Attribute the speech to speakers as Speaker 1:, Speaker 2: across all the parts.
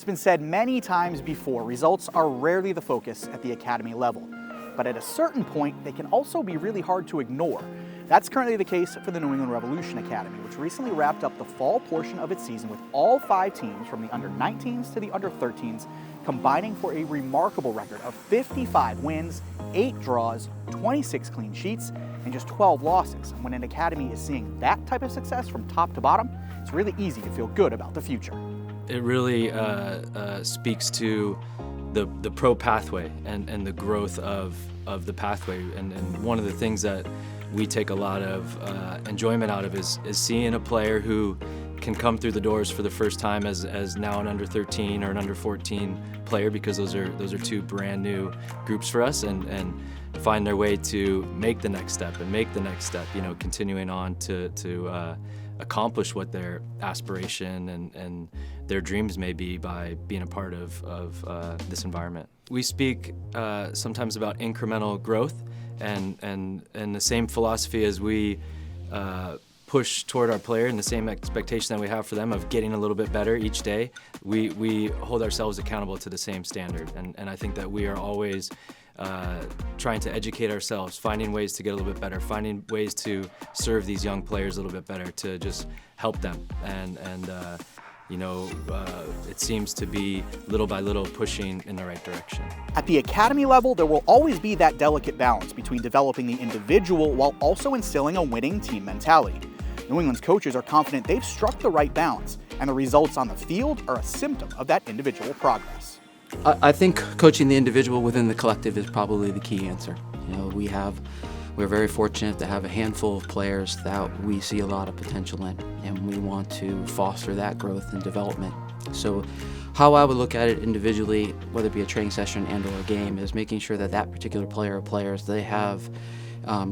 Speaker 1: It's been said many times before, results are rarely the focus at the academy level. But at a certain point, they can also be really hard to ignore. That's currently the case for the New England Revolution Academy, which recently wrapped up the fall portion of its season with all 5 teams from the under-19s to the under-13s combining for a remarkable record of 55 wins, 8 draws, 26 clean sheets, and just 12 losses. And when an academy is seeing that type of success from top to bottom, it's really easy to feel good about the future.
Speaker 2: It really speaks to the pro pathway and the growth of the pathway. And one of the things that we take a lot of enjoyment out of is seeing a player who can come through the doors for the first time as now an under 13 or an under 14 player, because those are 2 brand new groups for us, and find their way to make the next step, continuing on to accomplish what their aspiration and their dreams may be by being a part of this environment. We speak sometimes about incremental growth, and the same philosophy as we push toward our player and the same expectation that we have for them of getting a little bit better each day, we hold ourselves accountable to the same standard. And I think that we are always trying to educate ourselves, finding ways to get a little bit better, finding ways to serve these young players a little bit better, to just help them. It seems to be little by little pushing in the right direction.
Speaker 1: At the academy level, there will always be that delicate balance between developing the individual while also instilling a winning team mentality. New England's coaches are confident they've struck the right balance, and the results on the field are a symptom of that individual progress.
Speaker 3: I think coaching the individual within the collective is probably the key answer. We're very fortunate to have a handful of players that we see a lot of potential in, and we want to foster that growth and development. So how I would look at it individually, whether it be a training session and or a game, is making sure that that particular player or players, they have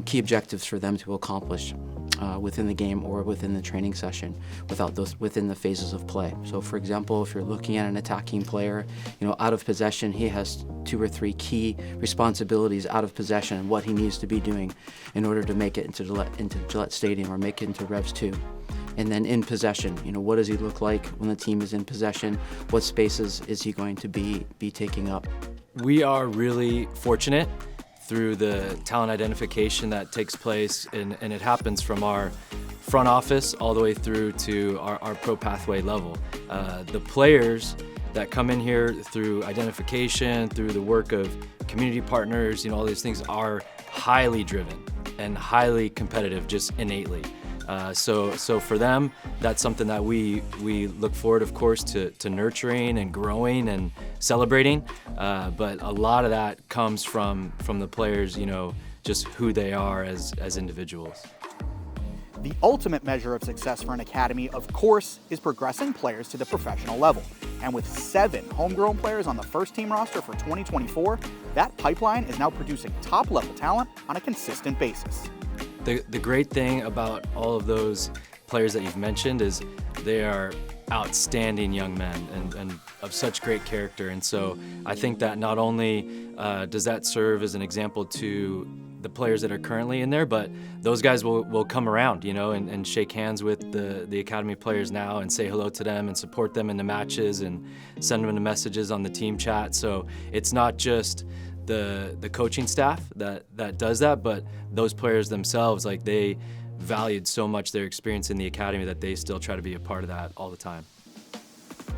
Speaker 3: key objectives for them to accomplish within the game or within the training session within the phases of play. So for example, if you're looking at an attacking player, out of possession, he has 2 or 3 key responsibilities out of possession and what he needs to be doing in order to make it into Gillette Stadium or make it into Revs 2. And then in possession, what does he look like when the team is in possession? What spaces is he going to be taking up?
Speaker 2: We are really fortunate through the talent identification that takes place, and it happens from our front office all the way through to our pro pathway level. The players that come in here through identification, through the work of community partners, all these things are highly driven and highly competitive just innately. So for them, that's something that we look forward, of course, to nurturing and growing and celebrating. But a lot of that comes from the players, just who they are as individuals.
Speaker 1: The ultimate measure of success for an academy, of course, is progressing players to the professional level. And with 7 homegrown players on the first team roster for 2024, that pipeline is now producing top-level talent on a consistent basis.
Speaker 2: The great thing about all of those players that you've mentioned is they are outstanding young men and of such great character. And so I think that not only does that serve as an example to the players that are currently in there, but those guys will come around, and shake hands with the academy players now and say hello to them and support them in the matches and send them the messages on the team chat. So it's not just the coaching staff that does that, but those players themselves, they valued so much their experience in the academy that they still try to be a part of that all the time.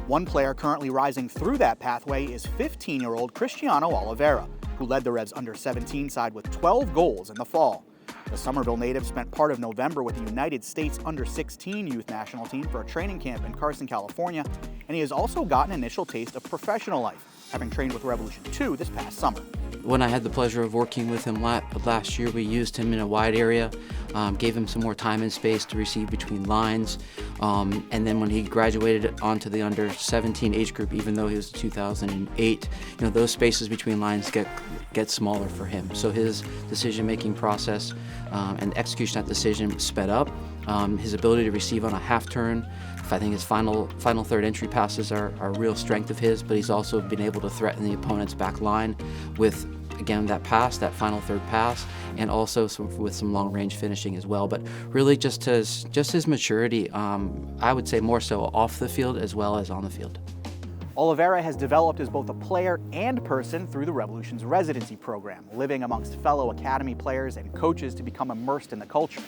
Speaker 1: One player currently rising through that pathway is 15-year-old Cristiano Oliveira, who led the Revs under-17 side with 12 goals in the fall. The Somerville native spent part of November with the United States under-16 youth national team for a training camp in Carson, California, and he has also gotten an initial taste of professional life, having trained with Revolution 2 this past summer.
Speaker 3: When I had the pleasure of working with him last year, we used him in a wide area, gave him some more time and space to receive between lines, and then when he graduated onto the under-17 age group, even though he was 2008, those spaces between lines get smaller for him. So his decision-making process and execution of that decision sped up. His ability to receive on a half turn, I think his final third entry passes are a real strength of his, but he's also been able to threaten the opponent's back line with, again, that final third pass, and also with some long range finishing as well. But really just his maturity, I would say more so off the field as well as on the field.
Speaker 1: Oliveira has developed as both a player and person through the Revolution's residency program, living amongst fellow academy players and coaches to become immersed in the culture.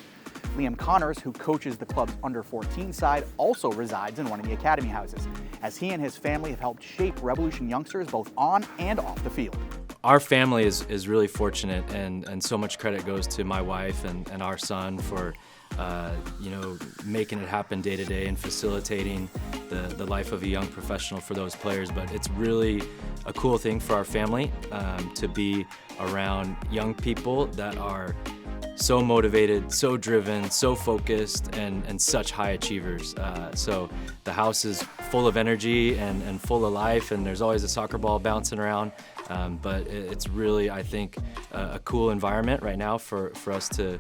Speaker 1: Liam Connors, who coaches the club's under-14 side, also resides in one of the academy houses, as he and his family have helped shape Revolution youngsters both on and off the field.
Speaker 2: Our family is really fortunate, and so much credit goes to my wife and our son for making it happen day to day and facilitating the life of a young professional for those players. But it's really a cool thing for our family to be around young people that are so motivated, so driven, so focused, and such high achievers. So the house is full of energy and full of life, and there's always a soccer ball bouncing around. But it's really, I think, a cool environment right now for us to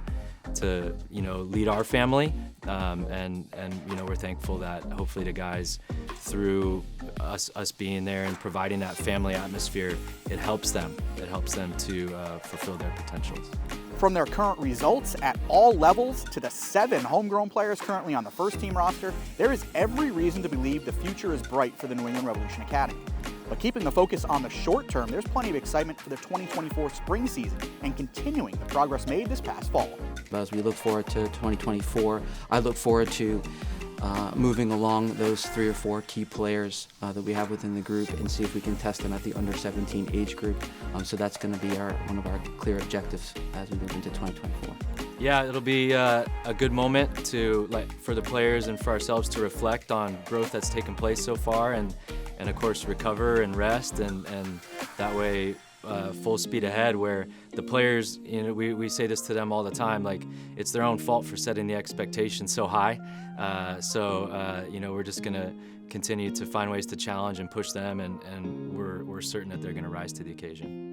Speaker 2: lead our family, and we're thankful that hopefully the guys, through us being there and providing that family atmosphere, it helps them to fulfill their potentials.
Speaker 1: From their current results at all levels to the 7 homegrown players currently on the first team roster, there is every reason to believe the future is bright for the New England Revolution Academy. But keeping the focus on the short term, there's plenty of excitement for the 2024 spring season and continuing the progress made this past fall.
Speaker 3: As we look forward to 2024, I look forward to moving along those 3 or 4 key players that we have within the group and see if we can test them at the under 17 age group. So that's going to be one of our clear objectives as we move into 2024.
Speaker 2: Yeah, it'll be a good moment for the players and for ourselves to reflect on growth that's taken place so far, and of course recover and rest, and that way full speed ahead, where the players, we say this to them all the time, like it's their own fault for setting the expectations so high. We're just gonna continue to find ways to challenge and push them, and we're certain that they're gonna rise to the occasion.